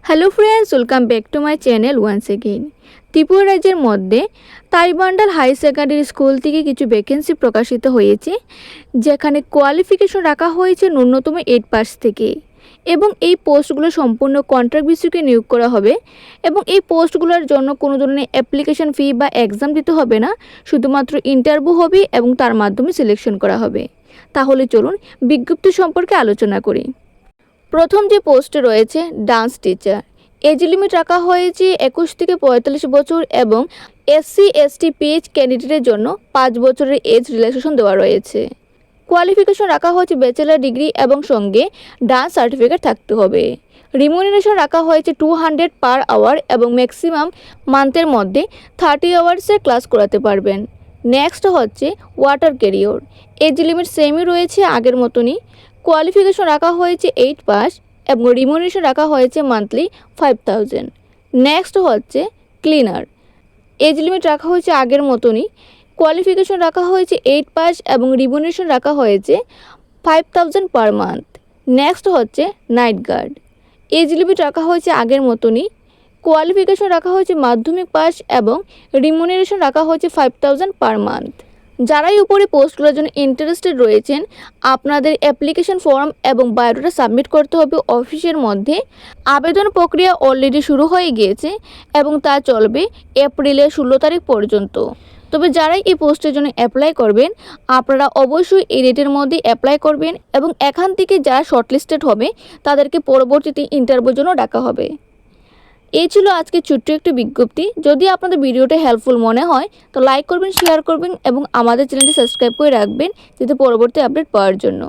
Hello friends, welcome back to my channel once again. Tripura রাজ্যের মধ্যে তাইবান্ডাল high secondary school থেকে কিছু ভ্যাকেন্সি প্রকাশিত হয়েছে, যেখানে কোয়ালিফিকেশন রাখা হয়েছে ন্যূনতম 8 পাস থেকে, এবং এই পোস্টগুলো সম্পূর্ণ কন্ট্রাক্ট ভিত্তিকে নিয়োগ করা হবে এবং এই পোস্টগুলোর জন্য কোনো ধরনের অ্যাপ্লিকেশন ফি বা এক্সাম দিতে হবে না, শুধুমাত্র ইন্টারভিউ হবে এবং তার মাধ্যমে সিলেকশন করা হবে। তাহলে চলুন বিজ্ঞপ্তি সম্পর্কে আলোচনা করি। প্রথম যে পোস্টে রয়েছে ডান্স টিচার, এজ লিমিট রাখা হয়েছে 21 থেকে 45 বছর এবং SC/ST PH ক্যান্ডিডেটের জন্য 5 বছরের এজ রিল্যাক্সেশন দেওয়া রয়েছে। কোয়ালিফিকেশন রাখা হয়েছে ব্যাচেলার ডিগ্রি এবং সঙ্গে ডান্স সার্টিফিকেট থাকতে হবে। রিমুনারেশন রাখা হয়েছে 200 পার আওয়ার এবং ম্যাক্সিমাম মান্থের মধ্যে 30 আওয়ার্সের ক্লাস করাতে পারবেন। নেক্সট হচ্ছে ওয়াটার ক্যারিয়র, এজ লিমিট সেমই রয়েছে আগের মতনই। কোয়ালিফিকেশন রাখা হয়েছে 8 পাস এবং রিমুনারেশন রাখা হয়েছে মান্থলি 5000। নেক্সট হচ্ছে ক্লিনার, এজ লিমিট রাখা হয়েছে আগের মতনই। কোয়ালিফিকেশন রাখা হয়েছে 8 পাস এবং রিমুনারেশন রাখা হয়েছে 5000 পার মান্থ। নেক্সট হচ্ছে নাইট গার্ড, এজ লিমিট রাখা হয়েছে আগের মতনই। কোয়ালিফিকেশন রাখা হয়েছে মাধ্যমিক পাস এবং রিমুনারেশন রাখা হয়েছে 5000 পার মান্থ। যারাই উপরে পোস্টগুলোর জন্য ইন্টারেস্টেড রয়েছেন, আপনাদের অ্যাপ্লিকেশন ফর্ম এবং বায়োডাটা সাবমিট করতে হবে অফিসের মধ্যে। আবেদন প্রক্রিয়া অলরেডি শুরু হয়ে গিয়েছে এবং তা চলবে এপ্রিলের 16 তারিখ পর্যন্ত। তবে যারাই এই পোস্টের জন্য অ্যাপ্লাই করবেন, আপনারা অবশ্যই এই ডেটের মধ্যে অ্যাপ্লাই করবেন এবং এখান থেকে যারা শর্টলিস্টেড হবে তাদেরকে পরবর্তীতে ইন্টারভিউর জন্য ডাকা হবে। এই ছিল আজকে ছোট্ট একটি বিজ্ঞপ্তি। যদি আপনাদের ভিডিওটা হেল্পফুল মনে হয় তো লাইক করবেন, শেয়ার করবেন এবং আমাদের চ্যানেলটি সাবস্ক্রাইব করে রাখবেন যাতে পরবর্তী আপডেট পাওয়ার জন্য।